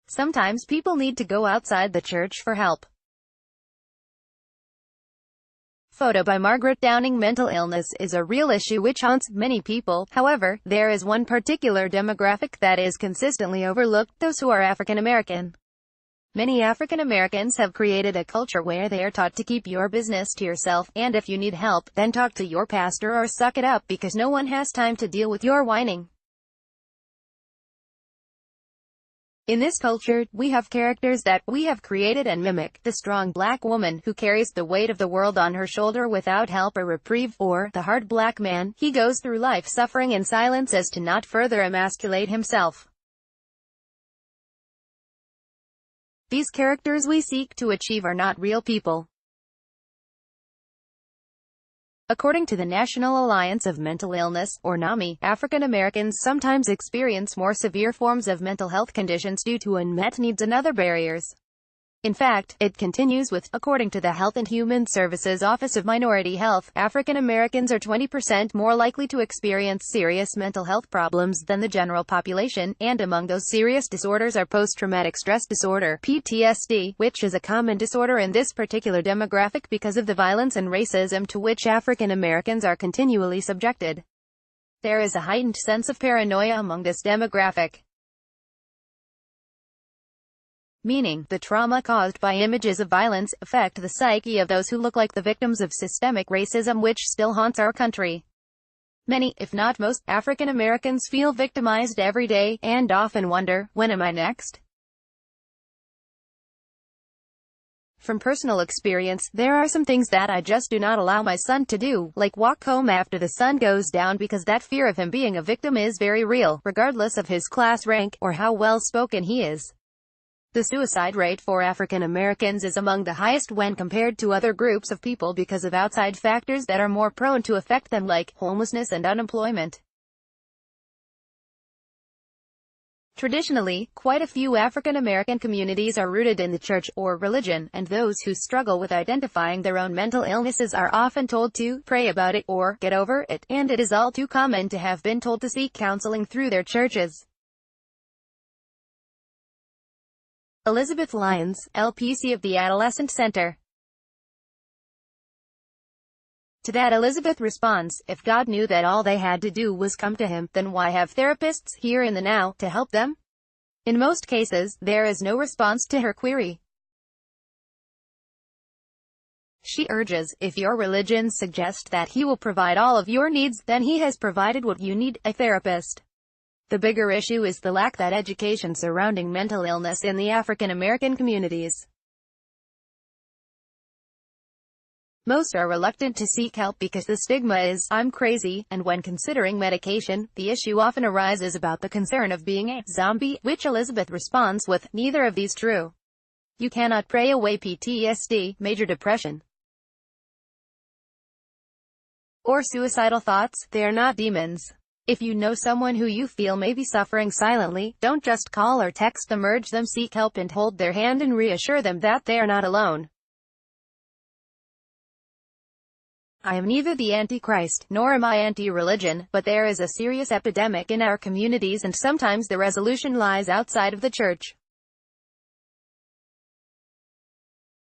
Sometimes people need to go outside the church for help. Photo by Margaret Downing. Mental illness is a real issue which haunts many people. However, there is one particular demographic that is consistently overlooked: those who are African American. Many African Americans have created a culture where they are taught to keep your business to yourself, and if you need help, then talk to your pastor or suck it up because no one has time to deal with your whining. In this culture, we have characters that we have created and mimic: the strong black woman who carries the weight of the world on her shoulder without help or reprieve, or the hard black man. He goes through life suffering in silence as to not further emasculate himself. These characters we seek to achieve are not real people. According to the National Alliance of Mental Illness, or NAMI, African Americans sometimes experience more severe forms of mental health conditions due to unmet needs and other barriers. In fact, it continues with, according to the Health and Human Services Office of Minority Health, African Americans are 20% more likely to experience serious mental health problems than the general population, and among those serious disorders are post-traumatic stress disorder, PTSD, which is a common disorder in this particular demographic because of the violence and racism to which African Americans are continually subjected. There is a heightened sense of paranoia among this demographic. Meaning, the trauma caused by images of violence affect the psyche of those who look like the victims of systemic racism which still haunts our country. Many, if not most, African Americans feel victimized every day, and often wonder, when am I next? From personal experience, there are some things that I just do not allow my son to do, like walk home after the sun goes down, because that fear of him being a victim is very real, regardless of his class rank, or how well-spoken he is. The suicide rate for African Americans is among the highest when compared to other groups of people because of outside factors that are more prone to affect them, like homelessness and unemployment. Traditionally, quite a few African American communities are rooted in the church, or religion, and those who struggle with identifying their own mental illnesses are often told to pray about it, or get over it, and it is all too common to have been told to seek counseling through their churches. Elizabeth Lyons, LPC of the Adolescent Center. To that Elizabeth responds, if God knew that all they had to do was come to him, then why have therapists here in the now to help them? In most cases, there is no response to her query. She urges, if your religion suggests that he will provide all of your needs, then he has provided what you need, a therapist. The bigger issue is the lack of education surrounding mental illness in the African American communities. Most are reluctant to seek help because the stigma is, I'm crazy, and when considering medication, the issue often arises about the concern of being a zombie, which Elizabeth responds with, neither of these true. You cannot pray away PTSD, major depression, or suicidal thoughts. They are not demons. If you know someone who you feel may be suffering silently, don't just call or text them, urge them, seek help, and hold their hand and reassure them that they are not alone. I am neither the Antichrist, nor am I anti-religion, but there is a serious epidemic in our communities, and sometimes the resolution lies outside of the church.